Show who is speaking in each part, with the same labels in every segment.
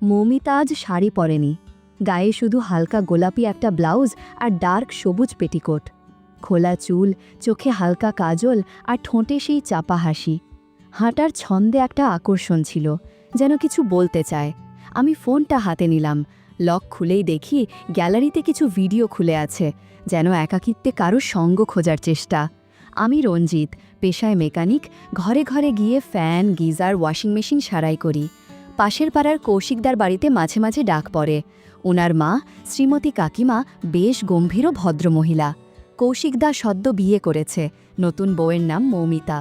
Speaker 1: মৌমিতা আজ শাড়ি পরেনি। গায়ে শুধু হালকা গোলাপি একটা ব্লাউজ আর ডার্ক সবুজ পেটিকোট। খোলা চুল, চোখে হালকা কাজল আর ঠোঁটে সেই চাপা হাসি। হাঁটার ছন্দে একটা আকর্ষণ ছিল, যেন কিছু বলতে চায়। আমি ফোনটা হাতে নিলাম। লক খুলেই দেখি গ্যালারিতে কিছু ভিডিও খুলে আছে, যেন একাকিত্বে কারো সঙ্গ খোঁজার চেষ্টা। আমি রঞ্জিত, পেশায় মেকানিক, ঘরে ঘরে গিয়ে ফ্যান, গিজার, ওয়াশিং মেশিন সারাই করি। পাশের পাড়ার কৌশিকদার বাড়িতে মাঝে মাঝে ডাক পড়ে। ওনার মা, শ্রীমতী কাকিমা, বেশ গম্ভীর ও ভদ্রমহিলা। কৌশিকদা সদ্য বিয়ে করেছে, নতুন বউয়ের নাম মৌমিতা।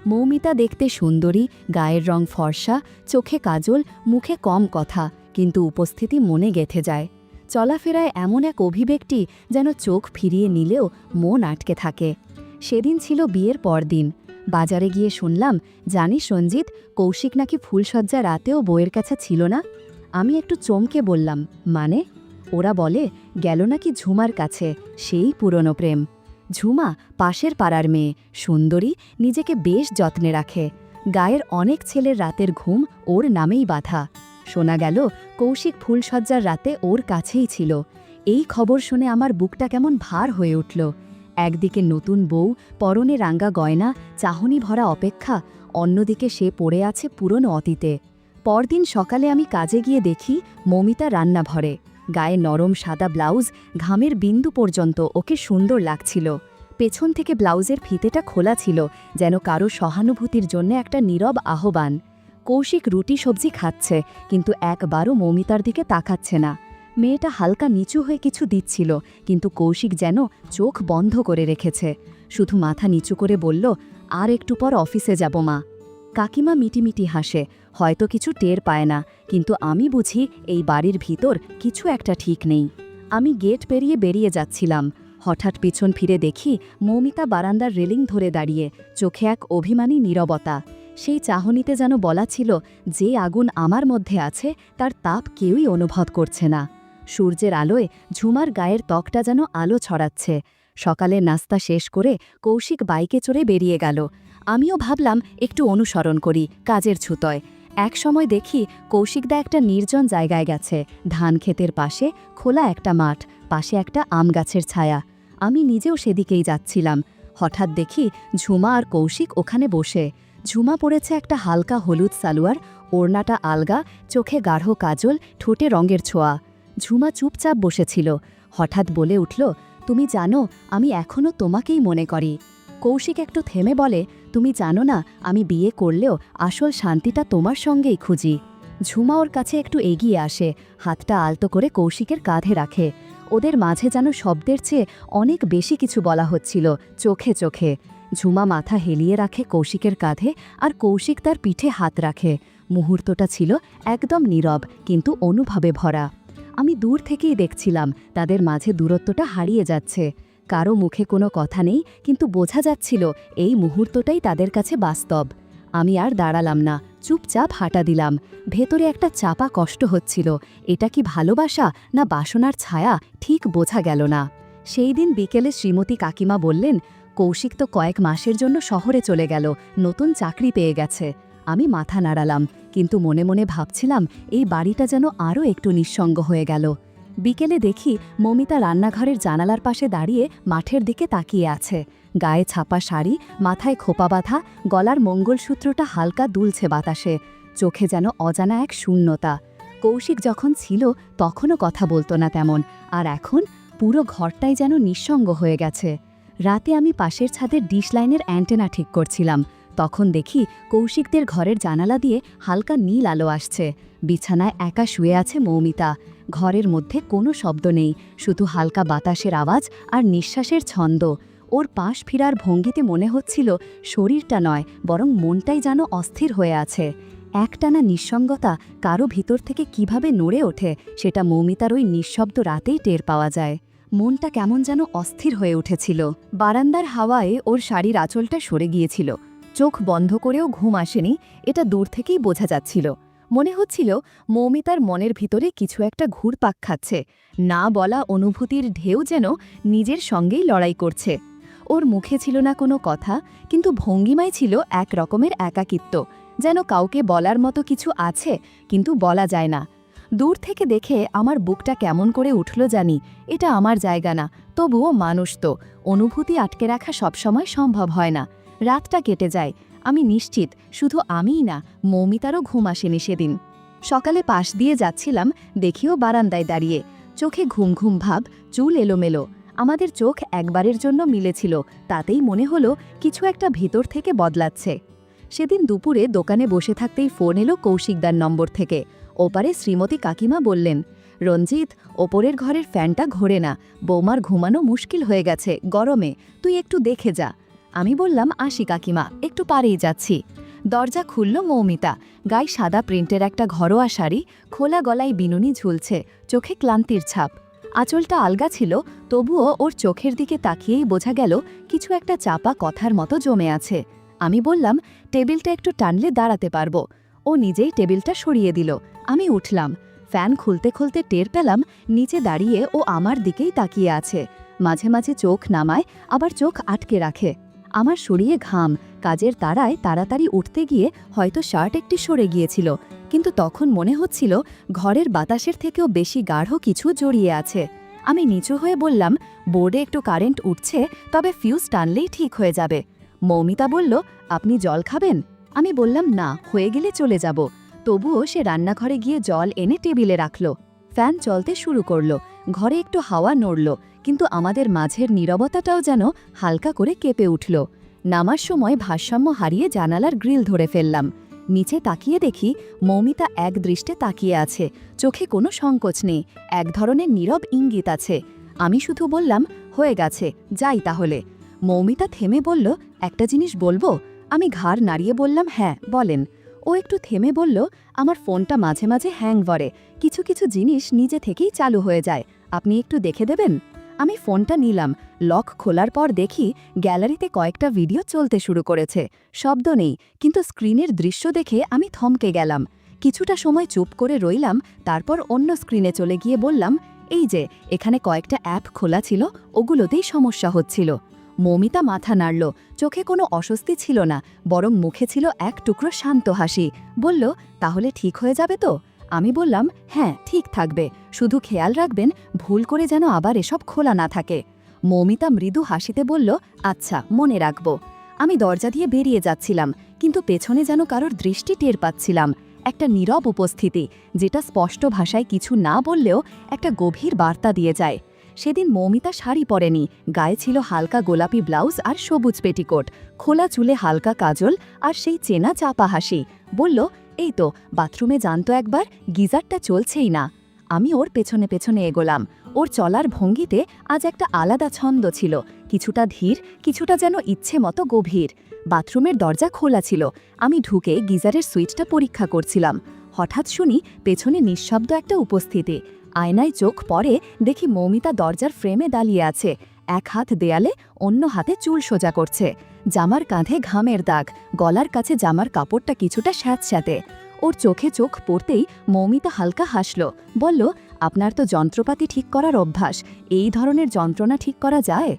Speaker 1: মৌমিতা দেখতে সুন্দরী, গায়ের রং ফর্সা, চোখে কাজল, মুখে কম কথা, কিন্তু উপস্থিতি মনে গেঁথে যায়। চলাফেরায় এমন এক অভিব্যক্তি যেন চোখ ফিরিয়ে নিলেও মন আটকে থাকে। সেদিন ছিল বিয়ের পরদিন। বাজারে গিয়ে শুনলাম, জানিস রঞ্জিত, কৌশিক নাকি ফুলশয্যা রাতেও বউয়ের কাছে ছিল না। আমি একটু চমকে বললাম, মানে? ওরা বলে গেল নাকি ঝুমার কাছে, সেই পুরনো প্রেম। ঝুমা পাশের পাড়ার মেয়ে, সুন্দরী, নিজেকে বেশ যত্নে রাখে। গায়ের অনেক ছেলের রাতের ঘুম ওর নামেই বাঁধা। শোনা গেল কৌশিক ফুলশয্যার রাতে ওর কাছেই ছিল। এই খবর শুনে আমার বুকটা কেমন ভার হয়ে উঠল। একদিকে নতুন বউ, পরনে রাঙ্গা গয়না, চাহনি ভরা অপেক্ষা, অন্যদিকে সে পড়ে আছে পুরনো অতীতে। পরদিন সকালে আমি কাজে গিয়ে দেখি মৌমিতা রান্নাঘরে। গায়ে নরম সাদা ব্লাউজ, ঘামের বিন্দু পর্যন্ত ওকে সুন্দর লাগছিল। পেছন থেকে ব্লাউজের ফিতেটা খোলা ছিল, যেন কারো সহানুভূতির জন্য একটা নীরব আহ্বান। কৌশিক রুটি সবজি খাচ্ছে, কিন্তু একবারও মৌমিতার দিকে তাকাচ্ছে না। মেয়েটা হালকা নিচু হয়ে কিছু দিচ্ছিল, কিন্তু কৌশিক যেন চোখ বন্ধ করে রেখেছে। শুধু মাথা নিচু করে বলল, আর একটু পর অফিসে যাব মা। কাকিমা মিটিমিটি হাসে, হয়তো কিছু টের পায় না, কিন্তু আমি বুঝি এই বাড়ির ভিতর কিছু একটা ঠিক নেই। আমি গেট পেরিয়ে বেরিয়ে যাচ্ছিলাম। হঠাৎ পিছন ফিরে দেখি মৌমিতা বারান্দার রেলিং ধরে দাঁড়িয়ে, চোখে এক অভিমানী নীরবতা। সেই চাহনিতে যেন বলা ছিল, যে আগুন আমার মধ্যে আছে তার তাপ কেউই অনুভব করছে না। সূর্যের আলোয় ঝুমার গায়ের ত্বকটা যেন আলো ছড়াচ্ছে। সকালের নাস্তা শেষ করে কৌশিক বাইকে চড়ে বেরিয়ে গেল। আমিও ভাবলাম একটু অনুসরণ করি, কাজের ছুতোয়। এক সময় দেখি কৌশিকদা একটা নির্জন জায়গায় গেছে, ধান ক্ষেতের পাশে খোলা একটা মাঠ, পাশে একটা আম গাছের ছায়া। আমি নিজেও সেদিকেই যাচ্ছিলাম। হঠাৎ দেখি ঝুমা আর কৌশিক ওখানে বসে। ঝুমা পড়েছে একটা হালকা হলুদ সালোয়ার, ওড়নাটা আলগা, চোখে গাঢ় কাজল, ঠোঁটে রঙের ছোঁয়া। ঝুমা চুপচাপ বসেছিল। হঠাৎ বলে উঠল, তুমি জানো, আমি এখনও তোমাকেই মনে করি। কৌশিক একটু থেমে বলে, তুমি জানো না, আমি বিয়ে করলেও আসল শান্তিটা তোমার সঙ্গেই খুঁজি। ঝুমা ওর কাছে একটু এগিয়ে আসে, হাতটা আলতো করে কৌশিকের কাঁধে রাখে। ওদের মাঝে যেন শব্দের চেয়ে অনেক বেশি কিছু বলা হচ্ছিল, চোখে চোখে। ঝুমা মাথা হেলিয়ে রাখে কৌশিকের কাঁধে, আর কৌশিক তার পিঠে হাত রাখে। মুহূর্তটা ছিল একদম নীরব, কিন্তু অনুভবে ভরা। আমি দূর থেকেই দেখছিলাম তাদের মাঝে দূরত্বটা হারিয়ে যাচ্ছে। কারো মুখে কোনো কথা নেই, কিন্তু বোঝা যাচ্ছিল এই মুহূর্তটাই তাদের কাছে বাস্তব। আমি আর দাঁড়ালাম না, চুপচাপ হাঁটা দিলাম। ভেতরে একটা চাপা কষ্ট হচ্ছিল, এটা কি ভালোবাসা না বাসনার ছায়া, ঠিক বোঝা গেল না। সেই দিন বিকেলে শ্রীমতী কাকিমা বললেন, কৌশিক তো কয়েক মাসের জন্য শহরে চলে গেল, নতুন চাকরি পেয়ে গেছে। আমি মাথা নাড়ালাম, কিন্তু মনে মনে ভাবছিলাম এই বাড়িটা যেন আরও একটু নিঃসঙ্গ হয়ে গেল। বিকেলে দেখি মৌমিতা রান্নাঘরের জানালার পাশে দাঁড়িয়ে মাঠের দিকে তাকিয়ে আছে। গায়ে ছাপা শাড়ি, মাথায় খোপা বাঁধা, গলার মঙ্গলসূত্রটা হালকা দুলছে বাতাসে। চোখে যেন অজানা এক শূন্যতা। কৌশিক যখন ছিল তখনও কথা বলতো না তেমন, আর এখন পুরো ঘরটাই যেন নিঃসঙ্গ হয়ে গেছে। রাতে আমি পাশের ছাদের ডিশ লাইনের অ্যান্টেনা ঠিক করছিলাম। তখন দেখি কৌশিকদের ঘরের জানালা দিয়ে হালকা নীল আলো আসছে। বিছানায় একা শুয়ে আছে মৌমিতা। ঘরের মধ্যে কোনো শব্দ নেই, শুধু হালকা বাতাসের আওয়াজ আর নিঃশ্বাসের ছন্দ। ওর পাশ ফিরার ভঙ্গিতে মনে হচ্ছিল শরীরটা নয়, বরং মনটাই যেন অস্থির হয়ে আছে। একটানা নিঃসঙ্গতা কারো ভিতর থেকে কিভাবে নড়ে ওঠে, সেটা মৌমিতার ওই নিঃশব্দ রাতেই টের পাওয়া যায়। মনটা কেমন যেন অস্থির হয়ে উঠেছিল। বারান্দার হাওয়ায় ওর শাড়ির আঁচলটা সরে গিয়েছিল। চোখ বন্ধ করেও ঘুম আসেনি, এটা দূর থেকেই বোঝা যাচ্ছিল। মনে হচ্ছিল মৌমিতার মনের ভিতরে কিছু একটা ঘুরপাক খাচ্ছে, না বলা অনুভূতির ঢেউ যেন নিজের সঙ্গেই লড়াই করছে। ওর মুখে ছিল না কোনো কথা, কিন্তু ভঙ্গিমায় ছিল এক রকমের একাকিত্ব, যেন কাউকে বলার মতো কিছু আছে, কিন্তু বলা যায় না। দূর থেকে দেখে আমার বুকটা কেমন করে উঠল জানি। এটা আমার জায়গা না, তবুও মানুষ তো, অনুভূতি আটকে রাখা সবসময় সম্ভব হয় না। রাতটা কেটে যায়। আমি নিশ্চিত শুধু আমিই না, মৌমিতারও ঘুম আসেনি সেদিন। সকালে পাশ দিয়ে যাচ্ছিলাম, দেখিও বারান্দায় দাঁড়িয়ে, চোখে ঘুম ঘুম ভাব, চুল এলোমেলো। আমাদের চোখ একবারের জন্য মিলেছিল, তাতেই মনে হলো কিছু একটা ভিতর থেকে বদলাচ্ছে। সেদিন দুপুরে দোকানে বসে থাকতেই ফোন এলো কৌশিকদার নম্বর থেকে। ওপারে শ্রীমতী কাকিমা বললেন, রঞ্জিত, ওপরের ঘরের ফ্যানটা ঘোরে না, বৌমার ঘুমানো মুশকিল হয়ে গেছে গরমে, তুই একটু দেখে যা। আমি বললাম, আসি কাকিমা, একটু পারেই যাচ্ছি। দরজা খুলল মৌমিতা, গায়ে সাদা প্রিন্টের একটা ঘরোয়া শাড়ি, খোলা গলায় বিনুনি ঝুলছে, চোখে ক্লান্তির ছাপ। আঁচলটা আলগা ছিল, তবুও ওর চোখের দিকে তাকিয়েই বোঝা গেল কিছু একটা চাপা কথার মতো জমে আছে। আমি বললাম, টেবিলটা একটু টানলে দাঁড়াতে পারবো। ও নিজেই টেবিলটা সরিয়ে দিল। আমি উঠলাম। ফ্যান খুলতে খুলতে টের পেলাম নিচে দাঁড়িয়ে ও আমার দিকেই তাকিয়ে আছে। মাঝে মাঝে চোখ নামায়, আবার চোখ আটকে রাখে। আমার শরীরে ঘাম, কাজের তাড়ায় তাড়াতাড়ি উঠতে গিয়ে হয়তো শার্ট একটি সরে গিয়েছিল, কিন্তু তখন মনে হচ্ছিল ঘরের বাতাসের থেকেও বেশি গাঢ় কিছু জড়িয়ে আছে। আমি নিচু হয়ে বললাম, বোর্ডে একটু কারেন্ট উঠছে, তবে ফিউজ টানলেই ঠিক হয়ে যাবে। মৌমিতা বলল, আপনি জল খাবেন? আমি বললাম, না, হয়ে গেলে চলে যাব। তবুও সে রান্নাঘরে গিয়ে জল এনে টেবিলে রাখল। ফ্যান চলতে শুরু করল, ঘরে একটু হাওয়া নড়ল, কিন্তু আমাদের মাঝের নীরবতাটাও যেন হালকা করে কেঁপে উঠল। নামার সময় ভারসাম্য হারিয়ে জানালার গ্রিল ধরে ফেললাম। নিচে তাকিয়ে দেখি মৌমিতা এক দৃষ্টে তাকিয়ে আছে, চোখে কোনো সংকোচ নেই, এক ধরনের নীরব ইঙ্গিত আছে। আমি শুধু বললাম, হয়ে গেছে, যাই তাহলে। মৌমিতা থেমে বলল, একটা জিনিস বলবো? আমি ঘাড় নাড়িয়ে বললাম, হ্যাঁ বলেন। ও একটু থেমে বলল, আমার ফোনটা মাঝে মাঝে হ্যাং করে, কিছু কিছু জিনিস নিজে থেকেই চালু হয়ে যায়, আপনি একটু দেখে দেবেন? আমি ফোনটা নিলাম। লক খোলার পর দেখি গ্যালারিতে কয়েকটা ভিডিও চলতে শুরু করেছে। শব্দ নেই, কিন্তু স্ক্রিনের দৃশ্য দেখে আমি থমকে গেলাম। কিছুটা সময় চুপ করে রইলাম, তারপর অন্য স্ক্রিনে চলে গিয়ে বললাম, এই যে এখানে কয়েকটা অ্যাপ খোলা ছিল, ওগুলোতেই সমস্যা হচ্ছিল। মৌমিতা মাথা নাড়ল, চোখে কোনো অস্বস্তি ছিল না, বরং মুখে ছিল এক টুকরো শান্ত হাসি। বলল, তাহলে ঠিক হয়ে যাবে তো? আমি বললাম, হ্যাঁ ঠিক থাকবে, শুধু খেয়াল রাখবেন ভুল করে যেন আবার এসব খোলা না থাকে। মৌমিতা মৃদু হাসিতে বলল, আচ্ছা, মনে রাখব। আমি দরজা দিয়ে বেরিয়ে যাচ্ছিলাম, কিন্তু পেছনে যেন কারোর দৃষ্টি টের পাচ্ছিলাম, একটা নীরব উপস্থিতি, যেটা স্পষ্ট ভাষায় কিছু না বললেও একটা গভীর বার্তা দিয়ে যায়। সেদিন মৌমিতা শাড়ি পরেনি, গায়ে ছিল হালকা গোলাপি ব্লাউজ আর সবুজ পেটিকোট, খোলা চুলে হালকা কাজল আর সেই চেনা চাপা হাসি। বলল, এই তো, বাথরুমে জানতো একবার, গিজারটা চলছেই না। আমি ওর পেছনে পেছনে এগোলাম। ওর চলার ভঙ্গিতে আজ একটা আলাদা ছন্দ ছিল, কিছুটা ধীর, কিছুটা যেন ইচ্ছে মতো গভীর। বাথরুমের দরজা খোলা ছিল, আমি ঢুকে গিজারের সুইচটা পরীক্ষা করছিলাম। হঠাৎ শুনি পেছনে নিঃশব্দ একটা উপস্থিতি। আয়নায় চোখ পড়ে, দেখি মৌমিতা দরজার ফ্রেমে দাঁড়িয়ে আছে, এক হাত দেয়ালে, অন্য হাতে চুল সোজা করছে। জামার কাঁধে ঘামের দাগ, গলার কাছে জামার কাপড়টা কিছুটা স্যাঁতস্যাঁতে। ওর চোখে চোখ পড়তেই মৌমিতা হালকা হাসল, বলল, আপনার তো যন্ত্রপাতি ঠিক করার অভ্যাস, এই ধরনের যন্ত্রণা ঠিক করা যায়?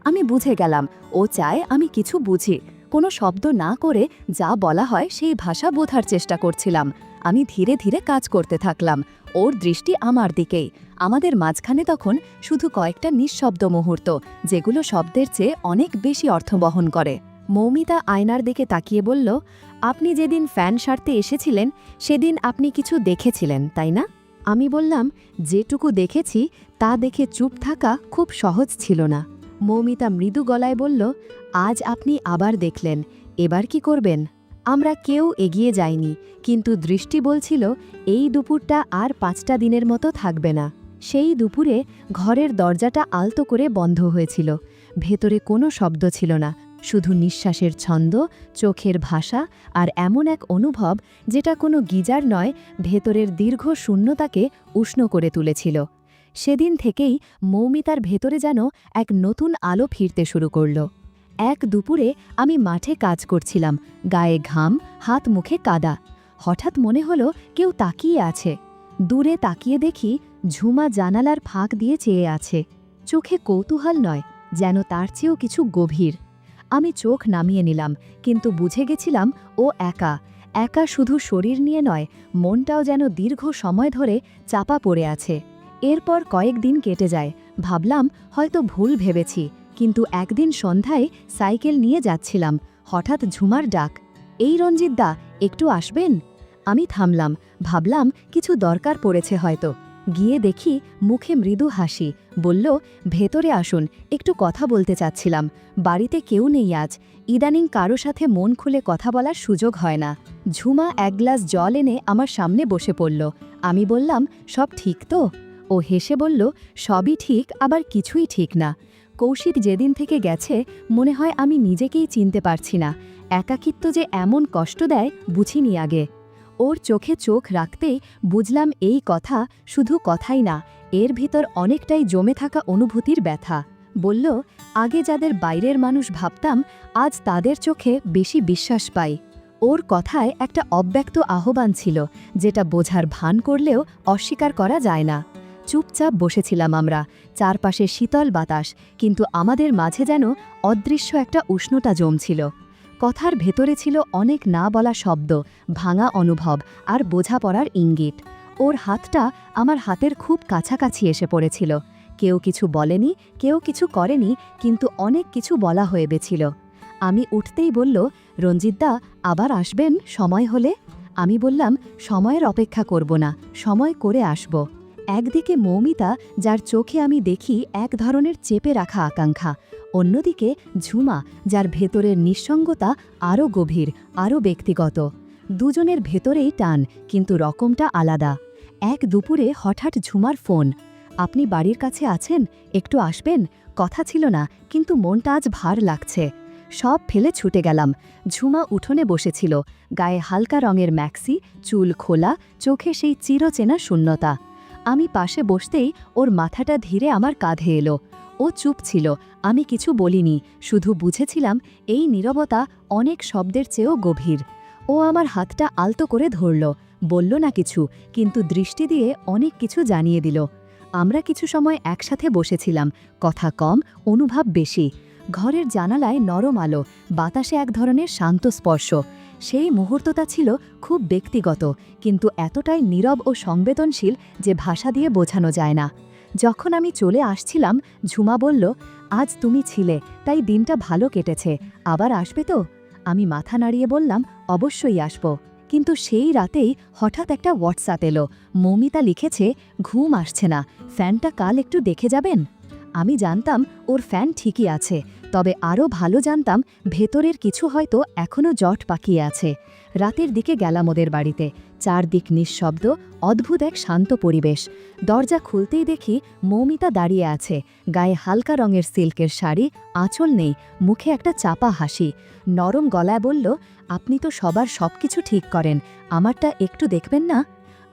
Speaker 1: আমি বুঝে গেলাম ও চায় আমি কিছু বুঝি। কোনো শব্দ না করে যা বলা হয় সেই ভাষা বোঝার চেষ্টা করছিলাম। আমি ধীরে ধীরে কাজ করতে থাকলাম, ওর দৃষ্টি আমার দিকেই। আমাদের মাঝখানে তখন শুধু কয়েকটা নিঃশব্দ মুহূর্ত, যেগুলো শব্দের চেয়ে অনেক বেশি অর্থ বহন করে। মৌমিতা আয়নার দিকে তাকিয়ে বলল, আপনি যেদিন ফ্যান সারতে এসেছিলেন সেদিন আপনি কিছু দেখেছিলেন, তাই না? আমি বললাম, যেটুকু দেখেছি তা দেখে চুপ থাকা খুব সহজ ছিল না। মৌমিতা মৃদু গলায় বলল, আজ আপনি আবার দেখলেন, এবার কি করবেন? আমরা কেউ এগিয়ে যাইনি, কিন্তু দৃষ্টি বলছিল এই দুপুরটা আর 5টা দিনের মতো থাকবে না। সেই দুপুরে ঘরের দরজাটা আলতো করে বন্ধ হয়েছিল। ভেতরে কোনো শব্দ ছিল না, শুধু নিঃশ্বাসের ছন্দ, চোখের ভাষা আর এমন এক অনুভব যেটা কোনো গিজার নয়, ভেতরের দীর্ঘ শূন্যতাকে উষ্ণ করে তুলেছিল। সেদিন থেকেই মৌমিতার ভেতরে যেন এক নতুন আলো ফিরতে শুরু করল। এক দুপুরে আমি মাঠে কাজ করছিলাম, গায়ে ঘাম, হাত মুখে কাদা। হঠাৎ মনে হলো কেউ তাকিয়ে আছে। দূরে তাকিয়ে দেখি ঝুমা জানালার ফাঁক দিয়ে চেয়ে আছে, চোখে কৌতূহল নয়, যেন তার চেয়েও কিছু গভীর। আমি চোখ নামিয়ে নিলাম, কিন্তু বুঝে গেছিলাম ও একা, একা শুধু শরীর নিয়ে নয়, মনটাও যেন দীর্ঘ সময় ধরে চাপা পড়ে আছে। এরপর কয়েকদিন কেটে যায়। ভাবলাম হয়তো ভুল ভেবেছি, কিন্তু একদিন সন্ধ্যায় সাইকেল নিয়ে যাচ্ছিলাম, হঠাৎ ঝুমার ডাক, এই রঞ্জিতদা, একটু আসবেন? আমি থামলাম, ভাবলাম কিছু দরকার পড়েছে হয়তো। গিয়ে দেখি মুখে মৃদু হাসি, বলল, ভেতরে আসুন, একটু কথা বলতে চাচ্ছিলাম। বাড়িতে কেউ নেই আজ, ইদানিং কারো সাথে মন খুলে কথা বলার সুযোগ হয় না। ঝুমা এক গ্লাস জল এনে আমার সামনে বসে পড়ল। আমি বললাম, সব ঠিক তো? ও হেসে বলল, সবই ঠিক, আবার কিছুই ঠিক না। কৌশিক যেদিন থেকে গেছে মনে হয় আমি নিজেকেই চিনতে পারছি না। একাকিত্ব যে এমন কষ্ট দেয় বুঝিনি আগে। ওর চোখে চোখ রাখতেই বুঝলাম এই কথা শুধু কথাই না, এর ভিতর অনেকটাই জমে থাকা অনুভূতির ব্যথা। বলল, আগে যাদের বাইরের মানুষ ভাবতাম, আজ তাদের চোখে বেশি বিশ্বাস পাই। ওর কথায় একটা অব্যক্ত আহ্বান ছিল, যেটা বোঝার ভান করলেও অস্বীকার করা যায় না। চুপচাপ বসেছিলাম আমরা, চারপাশে শীতল বাতাস, কিন্তু আমাদের মাঝে যেন অদৃশ্য একটা উষ্ণতা জমছিল। কথার ভেতরে ছিল অনেক না বলা শব্দ, ভাঙা অনুভব আর বোঝাপড়ার ইঙ্গিত। ওর হাতটা আমার হাতের খুব কাছাকাছি এসে পড়েছিল। কেউ কিছু বলেনি, কেউ কিছু করেনি, কিন্তু অনেক কিছু বলা হয়ে গেছিল। আমি উঠতেই বলল, রঞ্জিতদা, আবার আসবেন সময় হলে? আমি বললাম, সময়ের অপেক্ষা করব না, সময় করে আসব। একদিকে মৌমিতা, যার চোখে আমি দেখি এক ধরনের চেপে রাখা আকাঙ্ক্ষা, অন্যদিকে ঝুমা, যার ভেতরের নিঃসঙ্গতা আরও গভীর, আরও ব্যক্তিগত। দুজনের ভেতরেই টান, কিন্তু রকমটা আলাদা। এক দুপুরে হঠাৎ ঝুমার ফোন, আপনি বাড়ির কাছে আছেন, একটু আসবেন? কথা ছিল না, কিন্তু মনটা আজ ভার লাগছে। সব ফেলে ছুটে গেলাম। ঝুমা উঠোনে বসেছিল, গায়ে হালকা রঙের ম্যাক্সি, চুল খোলা, চোখে সেই চিরচেনা শূন্যতা। আমি পাশে বসতেই ওর মাথাটা ধীরে আমার কাঁধে এলো। ও চুপ ছিল, আমি কিছু বলিনি, শুধু বুঝেছিলাম এই নীরবতা অনেক শব্দের চেয়েও গভীর। ও আমার হাতটা আলতো করে ধরল, বলল না কিছু, কিন্তু দৃষ্টি দিয়ে অনেক কিছু জানিয়ে দিল। আমরা কিছু সময় একসাথে বসেছিলাম, কথা কম, অনুভব বেশি। ঘরের জানালায় নরম আলো, বাতাসে এক ধরনের শান্ত স্পর্শ। সেই মুহূর্তটা ছিল খুব ব্যক্তিগত, কিন্তু এতটাই নীরব ও সংবেদনশীল যে ভাষা দিয়ে বোঝানো যায় না। যখন আমি চলে আসছিলাম, ঝুমা বলল, আজ তুমি ছিলে, তাই দিনটা ভালো কেটেছে, আবার আসবে তো? আমি মাথা নাড়িয়ে বললাম, অবশ্যই আসব। কিন্তু সেই রাতেই হঠাৎ একটা হোয়াটসঅ্যাপ এলো। মৌমিতা লিখেছে, ঘুম আসছে না, ফ্যানটা কাল একটু দেখে যাবেন। আমি জানতাম ওর ফ্যান ঠিকই আছে, তবে আরও ভালো জানতাম ভেতরের কিছু হয়তো এখনও জট পাকিয়ে আছে। রাতের দিকে গেলাম ওদের বাড়িতে। চারদিক নিঃশব্দ, অদ্ভুত এক শান্ত পরিবেশ। দরজা খুলতেই দেখি মৌমিতা দাঁড়িয়ে আছে, গায়ে হালকা রঙের সিল্কের শাড়ি, আঁচল নেই, মুখে একটা চাপা হাসি। নরম গলায় বলল, আপনি তো সবার সবকিছু ঠিক করেন, আমারটা একটু দেখবেন না?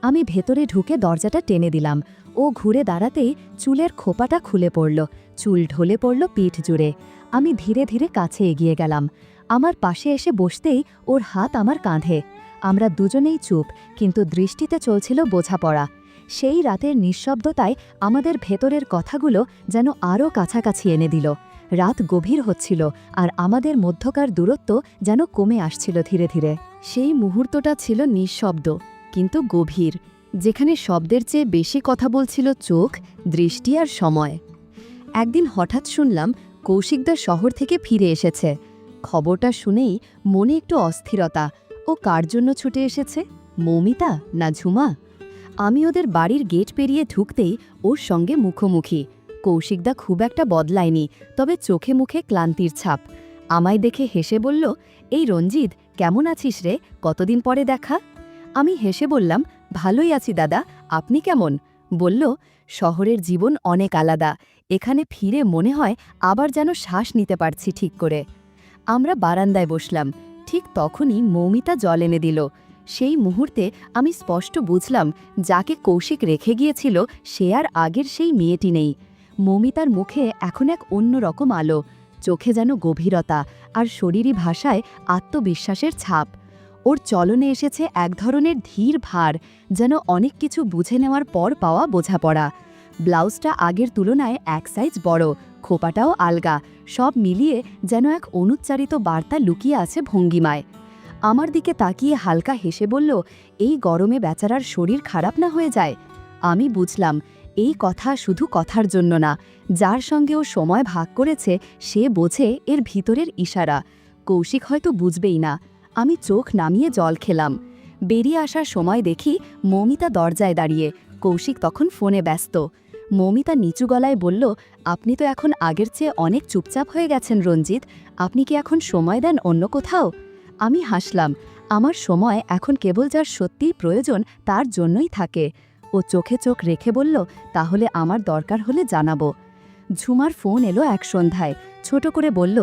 Speaker 1: আমি ভেতরে ঢুকে দরজাটা টেনে দিলাম। ও ঘুরে দাঁড়াতেই চুলের খোপাটা খুলে পড়ল, চুল ঢলে পড়ল পিঠ জুড়ে। আমি ধীরে ধীরে কাছে এগিয়ে গেলাম। আমার পাশে এসে বসতেই ওর হাত আমার কাঁধে। আমরা দুজনেই চুপ, কিন্তু দৃষ্টিতে চলছিল বোঝাপড়া। সেই রাতের নিঃশব্দতায় আমাদের ভেতরের কথাগুলো যেন আরও কাছাকাছি এনে দিল। রাত গভীর হচ্ছিল, আর আমাদের মধ্যকার দূরত্ব যেন কমে আসছিল ধীরে ধীরে। সেই মুহূর্তটা ছিল নিঃশব্দ, কিন্তু গভীর, যেখানে শব্দের চেয়ে বেশি কথা বলছিল চোখ, দৃষ্টি আর সময়। একদিন হঠাৎ শুনলাম কৌশিকদা শহর থেকে ফিরে এসেছে। খবরটা শুনেই মনে একটু অস্থিরতা। ও কার জন্য ছুটে এসেছে? মৌমিতা না ঝুমা? আমি ওদের বাড়ির গেট পেরিয়ে ঢুকতেই ওর সঙ্গে মুখোমুখি। কৌশিকদা খুব একটা বদলায়নি, তবে চোখে মুখে ক্লান্তির ছাপ। আমায় দেখে হেসে বলল, এই রঞ্জিত, কেমন আছিস রে, কতদিন পরে দেখা? আমি হেসে বললাম, ভালোই আছি দাদা, আপনি কেমন? বলল, শহরের জীবন অনেক আলাদা, এখানে ফিরে মনে হয় আবার যেন শ্বাস নিতে পারছি ঠিক করে। আমরা বারান্দায় বসলাম। ঠিক তখনই মৌমিতা জল এনে দিল। সেই মুহূর্তে আমি স্পষ্ট বুঝলাম, যাকে কৌশিক রেখে গিয়েছিল সে আর আগের সেই মেয়েটি নেই। মৌমিতার মুখে এখন এক অন্যরকম আলো, চোখে যেন গভীরতা, আর শরীরী ভাষায় আত্মবিশ্বাসের ছাপ। ওর চলনে এসেছে এক ধরনের ধীর ভার, যেন অনেক কিছু বুঝে নেওয়ার পর পাওয়া বোঝাপড়া। ব্লাউজটা আগের তুলনায় এক সাইজ বড়, খোপাটাও আলগা, সব মিলিয়ে যেন এক অনুচ্চারিত বার্তা লুকিয়ে আছে ভঙ্গিমায়। আমার দিকে তাকিয়ে হালকা হেসে বলল, এই গরমে বেচারার শরীর খারাপ না হয়ে যায়। আমি বুঝলাম এই কথা শুধু কথার জন্য না, যার সঙ্গে ও সময় ভাগ করেছে সে বোঝে এর ভিতরের ইশারা। কৌশিক হয়তো বুঝবেই না। আমি চোখ নামিয়ে জল খেলাম। বেরিয়ে আসার সময় দেখি মৌমিতা দরজায় দাঁড়িয়ে, কৌশিক তখন ফোনে ব্যস্ত। মৌমিতা নিচু গলায় বলল, আপনি তো এখন আগের চেয়ে অনেক চুপচাপ হয়ে গেছেন রঞ্জিত, আপনি কি এখন সময় দেন অন্য কোথাও? আমি হাসলাম, আমার সময় এখন কেবল যার সত্যিই প্রয়োজন তার জন্যই থাকে। ও চোখে চোখ রেখে বলল, তাহলে আমার দরকার হলে জানাবো। ঝুমার ফোন এলো এক সন্ধ্যায়, ছোট করে বলল,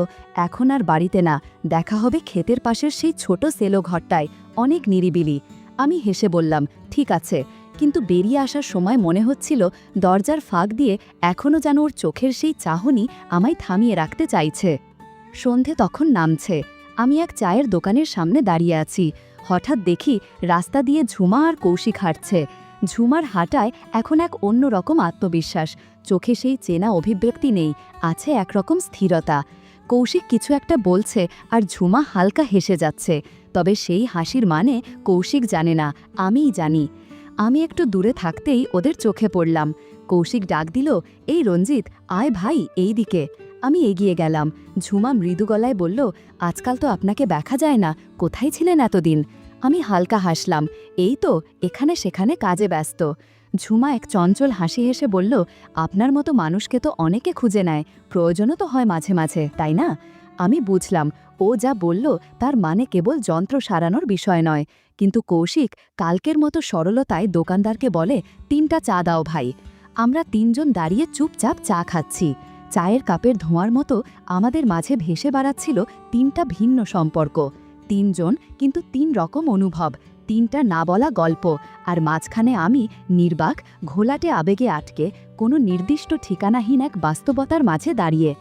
Speaker 1: এখন আর বাড়িতে না, দেখা হবে ক্ষেতের পাশের সেই ছোট সেলো ঘরটায়, অনেক নিরিবিলি। আমি হেসে বললাম, ঠিক আছে, কিন্তু বেরিয়ে আসার সময় মনে হচ্ছিল দরজার ফাঁক দিয়ে এখনও যেন ওর চোখের সেই চাহনি আমায় থামিয়ে রাখতে চাইছে। সন্ধে তখন নামছে, আমি এক চায়ের দোকানের সামনে দাঁড়িয়ে আছি। হঠাৎ দেখি রাস্তা দিয়ে ঝুমা আর কৌশিক হাঁটছে। ঝুমার হাঁটায় এখন এক অন্যরকম আত্মবিশ্বাস, চোখে সেই চেনা অভিব্যক্তি নেই, আছে একরকম স্থিরতা। কৌশিক কিছু একটা বলছে আর ঝুমা হালকা হেসে যাচ্ছে, তবে সেই হাসির মানে কৌশিক জানে না, আমিই জানি। আমি একটু দূরে থাকতেই ওদের চোখে পড়লাম। কৌশিক ডাক দিল, এই রঞ্জিত, আয় ভাই এই দিকে। আমি এগিয়ে গেলাম। ঝুমা মৃদু গলায় বলল, আজকাল তো আপনাকে দেখা যায় না, কোথায় ছিলেন এতদিন? আমি হালকা হাসলাম, এই তো এখানে সেখানে কাজে ব্যস্ত। ঝুমা এক চঞ্চল হাসি হেসে বলল, আপনার মতো মানুষকে তো অনেকে খুঁজে নেয়, প্রয়োজনও তো হয় মাঝে মাঝে, তাই না? আমি বুঝলাম ও যা বলল তার মানে কেবল যন্ত্র সারানোর বিষয় নয়। কিন্তু কৌশিক কালকের মতো সরলতায় দোকানদারকে বলে, 3টা চা দাও ভাই। আমরা 3জন দাঁড়িয়ে চুপচাপ চা খাচ্ছি। চায়ের কাপের ধোঁয়ার মতো আমাদের মাঝে ভেসে বেড়াচ্ছিল 3টা ভিন্ন সম্পর্ক। 3জন, কিন্তু 3 রকম অনুভব, 3টা না বলা গল্প। আর মাঝখানে আমি নির্বাক, ঘোলাটে আবেগে আটকে, কোনো নির্দিষ্ট ঠিকানাহীন এক বাস্তবতার মাঝে দাঁড়িয়ে।